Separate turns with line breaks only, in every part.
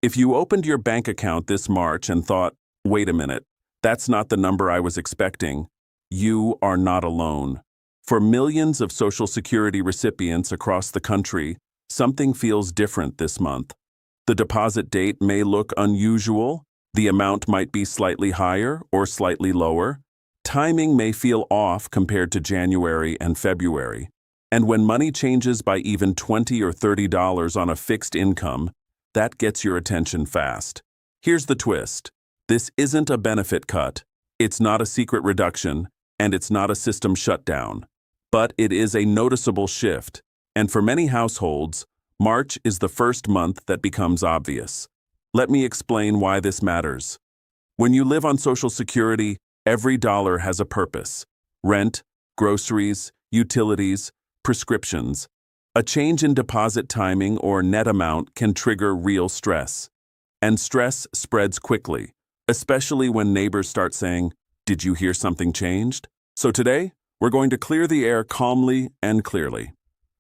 If you opened your bank account this March and thought, wait a minute, that's not the number I was expecting, you are not alone. For millions of Social Security recipients across the country, something feels different this month. The deposit date may look unusual, the amount might be slightly higher or slightly lower, timing may feel off compared to January and February, and when money changes by even $20 or $30 on a fixed income, that gets your attention fast. Here's the twist. This isn't a benefit cut, it's not a secret reduction, and it's not a system shutdown. But it is a noticeable shift, and for many households, March is the first month that becomes obvious. Let me explain why this matters. When you live on Social Security, every dollar has a purpose. Rent, groceries, utilities, prescriptions. A change in deposit timing or net amount can trigger real stress. And stress spreads quickly, especially when neighbors start saying, "Did you hear something changed?" So today, we're going to clear the air calmly and clearly.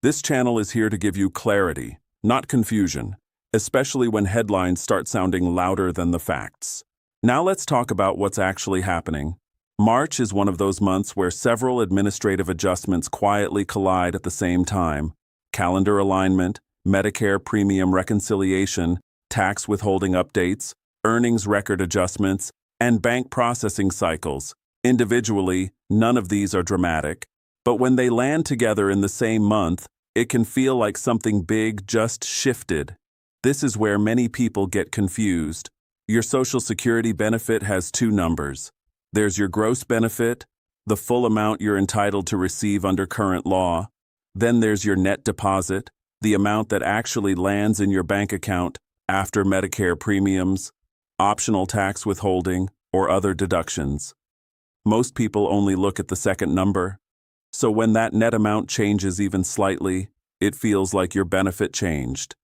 This channel is here to give you clarity, not confusion, especially when headlines start sounding louder than the facts. Now let's talk about what's actually happening. March is one of those months where several administrative adjustments quietly collide at the same time. Calendar alignment, Medicare premium reconciliation, tax withholding updates, earnings record adjustments, and bank processing cycles. Individually, none of these are dramatic, but when they land together in the same month, it can feel like something big just shifted. This is where many people get confused. Your Social Security benefit has two numbers. There's your gross benefit, the full amount you're entitled to receive under current law. Then there's your net deposit, the amount that actually lands in your bank account after Medicare premiums, optional tax withholding, or other deductions. Most people only look at the second number, so when that net amount changes even slightly, it feels like your benefit changed.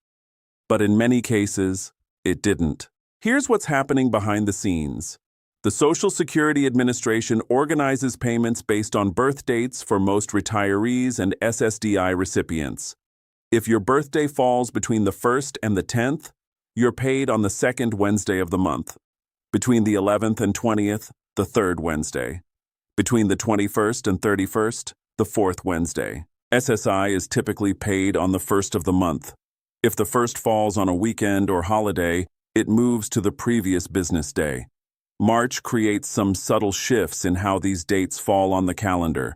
But in many cases, it didn't. Here's what's happening behind the scenes. The Social Security Administration organizes payments based on birth dates for most retirees and SSDI recipients. If your birthday falls between the 1st and the 10th, you're paid on the second Wednesday of the month. Between the 11th and 20th, the third Wednesday. Between the 21st and 31st, the fourth Wednesday. SSI is typically paid on the 1st of the month. If the first falls on a weekend or holiday, it moves to the previous business day. March creates some subtle shifts in how these dates fall on the calendar.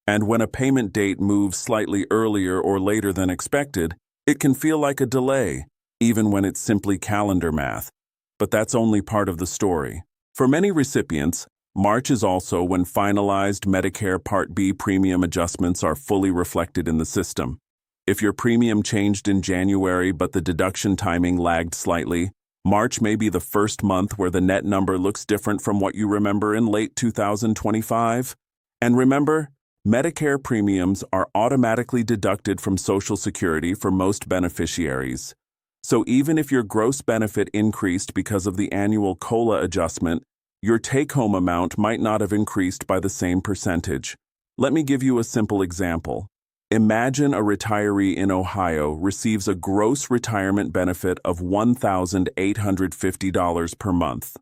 And when a payment date moves slightly earlier or later than expected, it can feel like a delay, even when it's simply calendar math. But that's only part of the story. For many recipients, March is also when finalized Medicare Part B premium adjustments are fully reflected in the system. If your premium changed in January but the deduction timing lagged slightly, March may be the first month where the net number looks different from what you remember in late 2025. And remember, Medicare premiums are automatically deducted from Social Security for most beneficiaries. So even if your gross benefit increased because of the annual COLA adjustment, your take-home amount might not have increased by the same percentage. Let me give you a simple example. Imagine a retiree in Ohio receives a gross retirement benefit of $1,850 per month.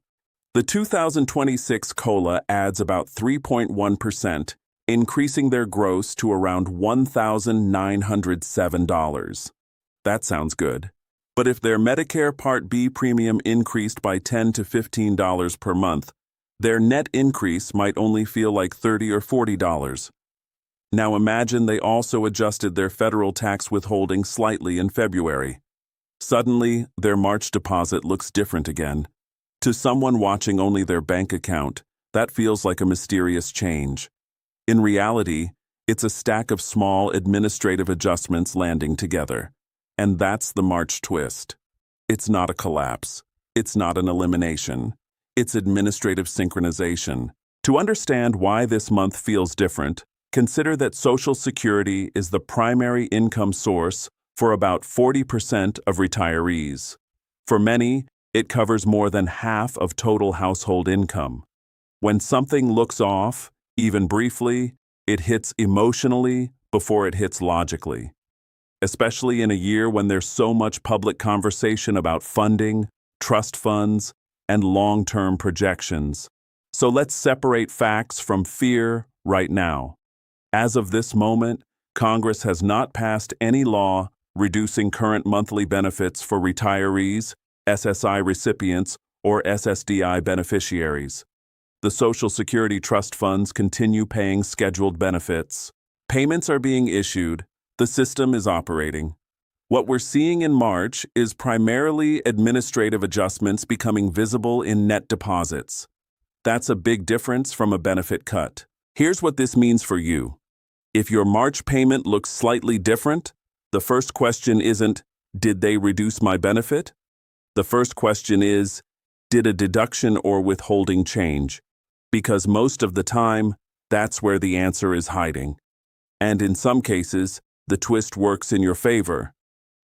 The 2026 COLA adds about 3.1%, increasing their gross to around $1,907. That sounds good. But if their Medicare Part B premium increased by $10 to $15 per month, their net increase might only feel like $30 or $40. Now imagine they also adjusted their federal tax withholding slightly in February. Suddenly, their March deposit looks different again. To someone watching only their bank account, that feels like a mysterious change. In reality, it's a stack of small administrative adjustments landing together. And that's the March twist. It's not a collapse. It's not an elimination. It's administrative synchronization. To understand why this month feels different, consider that Social Security is the primary income source for about 40% of retirees. For many, it covers more than half of total household income. When something looks off, even briefly, it hits emotionally before it hits logically. Especially in a year when there's so much public conversation about funding, trust funds, and long-term projections. So let's separate facts from fear right now. As of this moment, Congress has not passed any law reducing current monthly benefits for retirees, SSI recipients, or SSDI beneficiaries. The Social Security trust funds continue paying scheduled benefits. Payments are being issued. The system is operating. What we're seeing in March is primarily administrative adjustments becoming visible in net deposits. That's a big difference from a benefit cut. Here's what this means for you. If your March payment looks slightly different, the first question isn't, did they reduce my benefit? The first question is, did a deduction or withholding change? Because most of the time, that's where the answer is hiding. And in some cases, the twist works in your favor.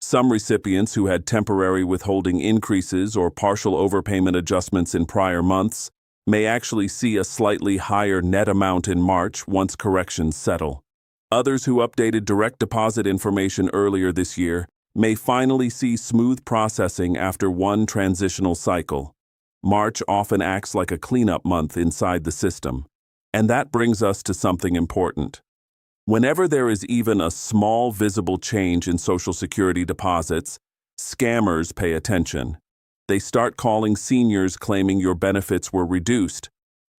Some recipients who had temporary withholding increases or partial overpayment adjustments in prior months may actually see a slightly higher net amount in March once corrections settle. Others who updated direct deposit information earlier this year may finally see smooth processing after one transitional cycle. March often acts like a cleanup month inside the system. And that brings us to something important. Whenever there is even a small visible change in Social Security deposits, scammers pay attention. They start calling seniors claiming your benefits were reduced.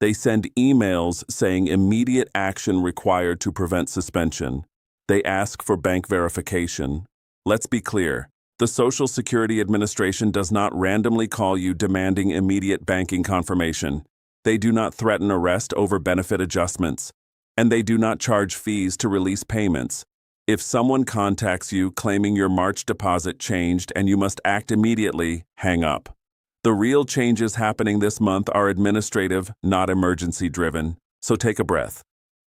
They send emails saying immediate action required to prevent suspension. They ask for bank verification. Let's be clear. The Social Security Administration does not randomly call you demanding immediate banking confirmation. They do not threaten arrest over benefit adjustments. And they do not charge fees to release payments. If someone contacts you claiming your March deposit changed and you must act immediately, hang up. The real changes happening this month are administrative, not emergency-driven, so take a breath.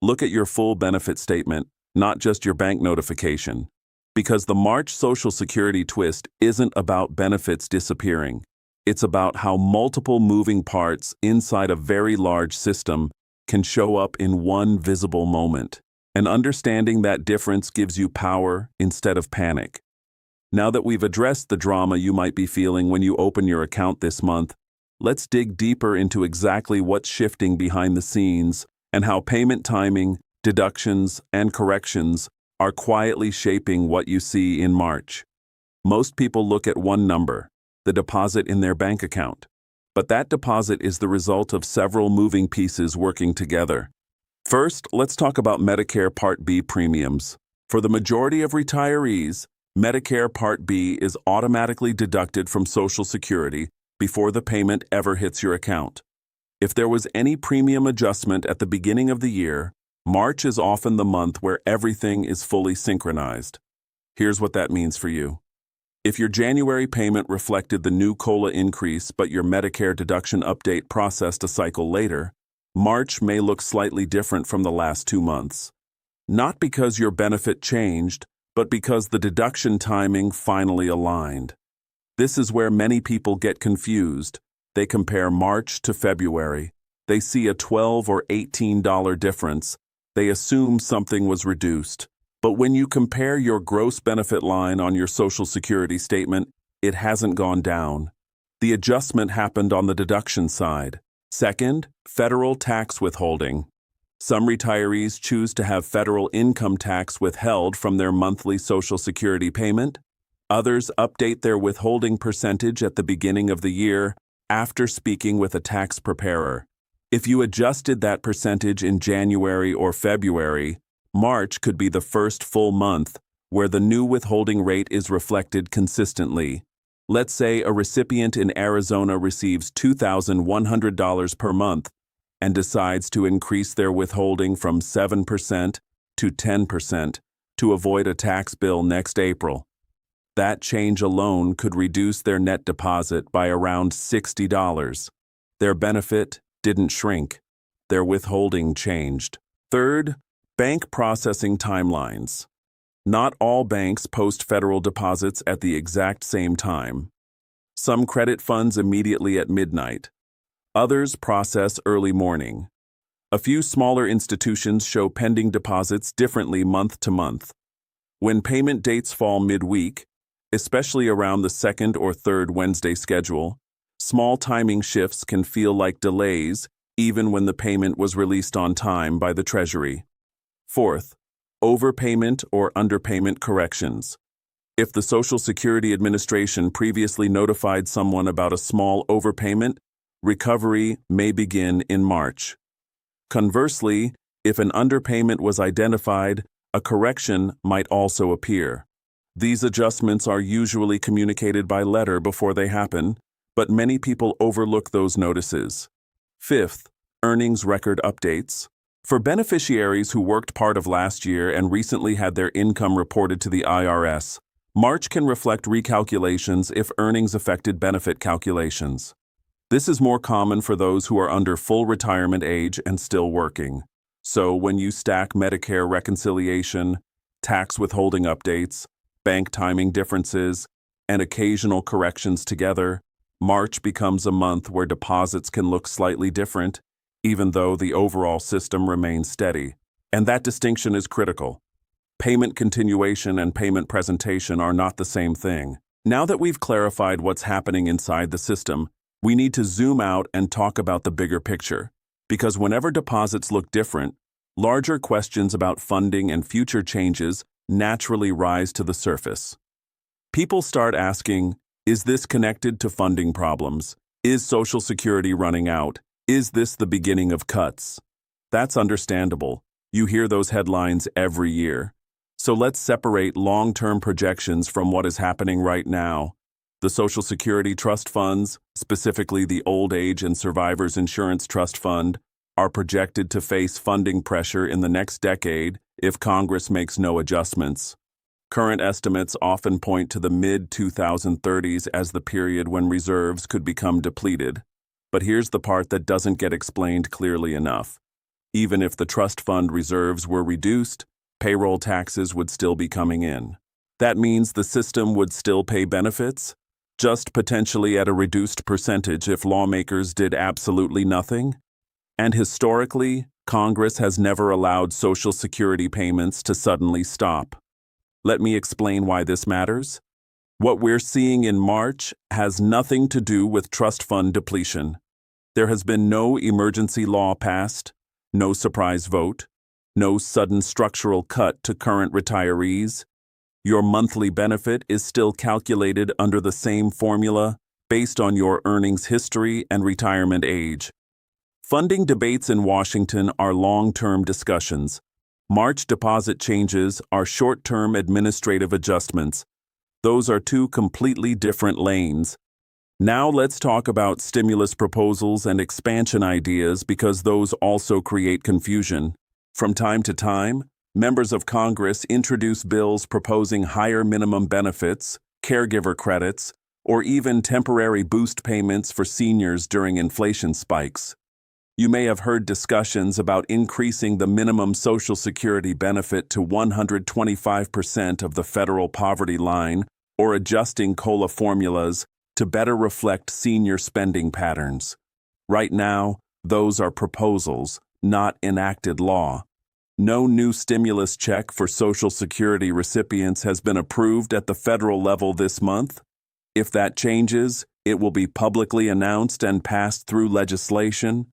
Look at your full benefit statement, not just your bank notification. Because the March Social Security twist isn't about benefits disappearing. It's about how multiple moving parts inside a very large system can show up in one visible moment. And understanding that difference gives you power instead of panic. Now that we've addressed the drama you might be feeling when you open your account this month, let's dig deeper into exactly what's shifting behind the scenes and how payment timing, deductions, and corrections are quietly shaping what you see in March. Most people look at one number, the deposit in their bank account. But that deposit is the result of several moving pieces working together. First, let's talk about Medicare Part B premiums. For the majority of retirees, Medicare Part B is automatically deducted from Social Security before the payment ever hits your account. If there was any premium adjustment at the beginning of the year, March is often the month where everything is fully synchronized. Here's what that means for you. If your January payment reflected the new COLA increase but your Medicare deduction update processed a cycle later, March may look slightly different from the last 2 months. Not because your benefit changed, but because the deduction timing finally aligned. This is where many people get confused. They compare March to February. They see a $12 or $18 difference. They assume something was reduced. But when you compare your gross benefit line on your Social Security statement, it hasn't gone down. The adjustment happened on the deduction side. Second, federal tax withholding. Some retirees choose to have federal income tax withheld from their monthly Social Security payment. Others update their withholding percentage at the beginning of the year after speaking with a tax preparer. If you adjusted that percentage in January or February, March could be the first full month where the new withholding rate is reflected consistently. Let's say a recipient in Arizona receives $2,100 per month and decides to increase their withholding from 7% to 10% to avoid a tax bill next April. That change alone could reduce their net deposit by around $60. Their benefit didn't shrink. Their withholding changed. Third, bank processing timelines. Not all banks post federal deposits at the exact same time. Some credit funds immediately at midnight. Others process early morning. A few smaller institutions show pending deposits differently month to month. When payment dates fall midweek, especially around the second or third Wednesday schedule, Small timing shifts can feel like delays, even when the payment was released on time by the Treasury. Fourth, overpayment or underpayment corrections. If the Social Security Administration previously notified someone about a small overpayment, recovery may begin in March. Conversely, if an underpayment was identified, a correction might also appear. These adjustments are usually communicated by letter before they happen, but many people overlook those notices. Fifth, earnings record updates. For beneficiaries who worked part of last year and recently had their income reported to the IRS, March can reflect recalculations if earnings affected benefit calculations. This is more common for those who are under full retirement age and still working. So when you stack Medicare reconciliation, tax withholding updates, bank timing differences, and occasional corrections together, March becomes a month where deposits can look slightly different, even though the overall system remains steady. And that distinction is critical. Payment continuation and payment presentation are not the same thing. Now that we've clarified what's happening inside the system, we need to zoom out and talk about the bigger picture. Because whenever deposits look different, larger questions about funding and future changes naturally rise to the surface. People start asking, is this connected to funding problems? Is Social Security running out? Is this the beginning of cuts? That's understandable. You hear those headlines every year. So let's separate long-term projections from what is happening right now. The Social Security trust funds, specifically the Old Age and Survivors Insurance Trust Fund, are projected to face funding pressure in the next decade if Congress makes no adjustments. Current estimates often point to the mid-2030s as the period when reserves could become depleted. But here's the part that doesn't get explained clearly enough. Even if the trust fund reserves were reduced, payroll taxes would still be coming in. That means the system would still pay benefits, just potentially at a reduced percentage if lawmakers did absolutely nothing. And historically, Congress has never allowed Social Security payments to suddenly stop. Let me explain why this matters. What we're seeing in March has nothing to do with trust fund depletion. There has been no emergency law passed, no surprise vote, no sudden structural cut to current retirees. Your monthly benefit is still calculated under the same formula based on your earnings history and retirement age. Funding debates in Washington are long-term discussions. March deposit changes are short-term administrative adjustments. Those are two completely different lanes. Now let's talk about stimulus proposals and expansion ideas because those also create confusion. From time to time, members of Congress introduce bills proposing higher minimum benefits, caregiver credits, or even temporary boost payments for seniors during inflation spikes. You may have heard discussions about increasing the minimum Social Security benefit to 125% of the federal poverty line or adjusting COLA formulas to better reflect senior spending patterns. Right now, those are proposals, not enacted law. No new stimulus check for Social Security recipients has been approved at the federal level this month. If that changes, it will be publicly announced and passed through legislation.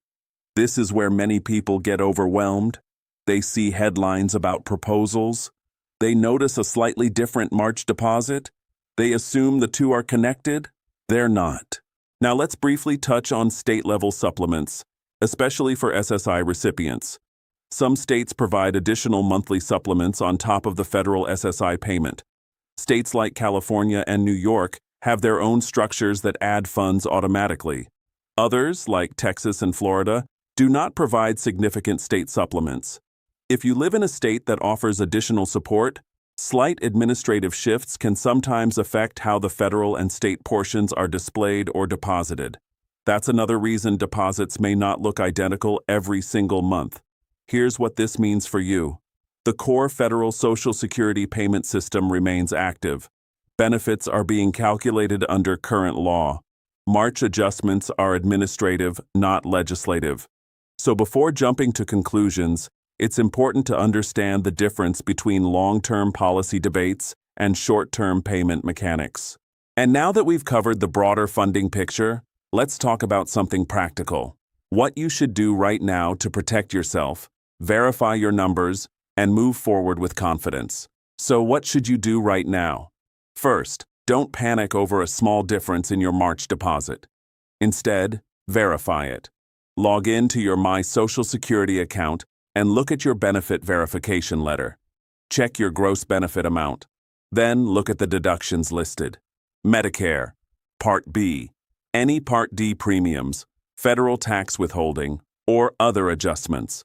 This is where many people get overwhelmed. They see headlines about proposals. They notice a slightly different March deposit. They assume the two are connected. They're not. Now let's briefly touch on state-level supplements, especially for SSI recipients. Some states provide additional monthly supplements on top of the federal SSI payment. States like California and New York have their own structures that add funds automatically. Others, like Texas and Florida, do not provide significant state supplements. If you live in a state that offers additional support, slight administrative shifts can sometimes affect how the federal and state portions are displayed or deposited. That's another reason deposits may not look identical every single month. Here's what this means for you. The core federal Social Security payment system remains active. Benefits are being calculated under current law. March adjustments are administrative, not legislative. So before jumping to conclusions, it's important to understand the difference between long-term policy debates and short-term payment mechanics. And now that we've covered the broader funding picture, let's talk about something practical. What you should do right now to protect yourself, verify your numbers, and move forward with confidence. So what should you do right now? First, don't panic over a small difference in your March deposit. Instead, verify it. Log in to your My Social Security account and look at your benefit verification letter. Check your gross benefit amount. Then look at the deductions listed. Medicare, Part B, any Part D premiums, federal tax withholding, or other adjustments.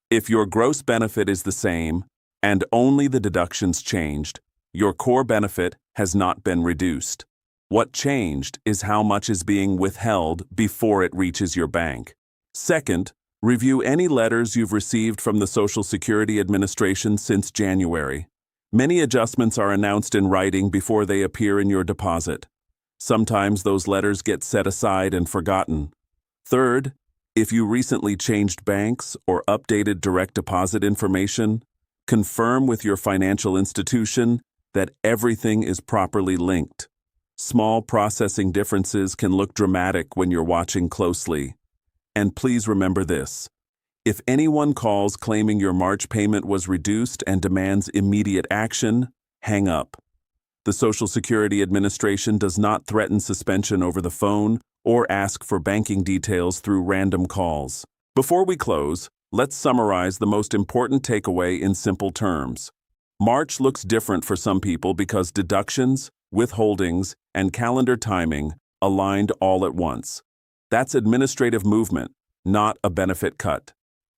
If your gross benefit is the same, and only the deductions changed, your core benefit has not been reduced. What changed is how much is being withheld before it reaches your bank. Second, review any letters you've received from the Social Security Administration since January. Many adjustments are announced in writing before they appear in your deposit. Sometimes those letters get set aside and forgotten. Third, if you recently changed banks or updated direct deposit information, confirm with your financial institution that everything is properly linked. Small processing differences can look dramatic when you're watching closely. And please remember this: if anyone calls claiming your March payment was reduced and demands immediate action, hang up. The Social Security Administration does not threaten suspension over the phone or ask for banking details through random calls. Before we close, let's summarize the most important takeaway in simple terms. March looks different for some people because deductions, withholdings, and calendar timing aligned all at once. That's administrative movement, not a benefit cut.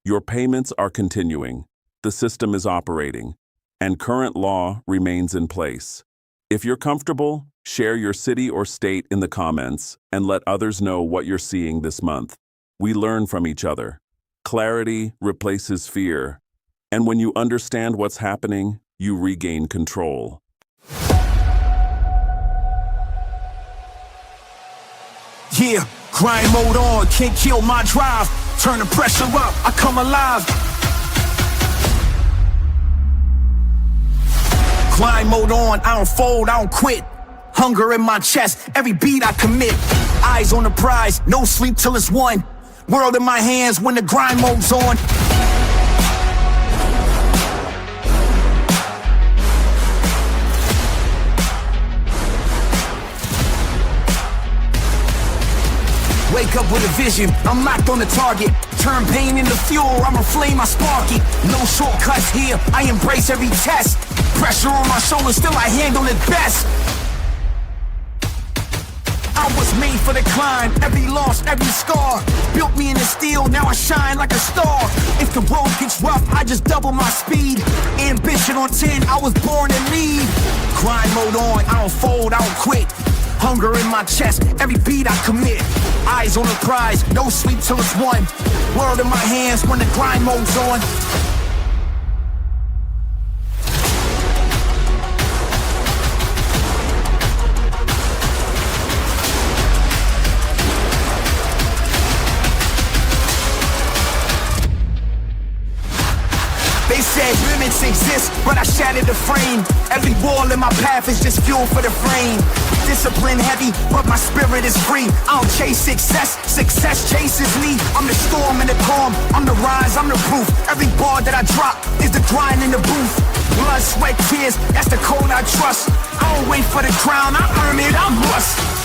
Your payments are continuing, the system is operating, and current law remains in place. If you're comfortable, share your city or state in the comments and let others know what you're seeing this month. We learn from each other. Clarity replaces fear, and when you understand what's happening, you regain control.
Yeah, grind mode on, can't kill my drive. Turn the pressure up, I come alive. Grind mode on, I don't fold, I don't quit. Hunger in my chest, every beat I commit. Eyes on the prize, no sleep till it's won. World in my hands when the grind mode's on. Wake up with a vision, I'm locked on the target. Turn pain into fuel, I'm a flame, I spark it. No shortcuts here, I embrace every test. Pressure on my shoulders, still I handle it best. I was made for the climb, every loss, every scar. Built me in the steel, now I shine like a star. If the road gets rough, I just double my speed. Ambition on 10, I was born to lead. Grind mode on, I don't fold, I don't quit. Hunger in my chest, every beat I commit. Eyes on the prize, no sleep till it's won. World in my hands when the grind mode's on. They said limits exist, but I shattered the frame. Every wall in my path is just fuel for the frame. Discipline heavy, but my spirit is free. I don't chase success, success chases me. I'm the storm and the calm, I'm the rise, I'm the proof. Every bar that I drop is the grind in the booth. Blood, sweat, tears, that's the code I trust. I don't wait for the crown, I earn it, I must.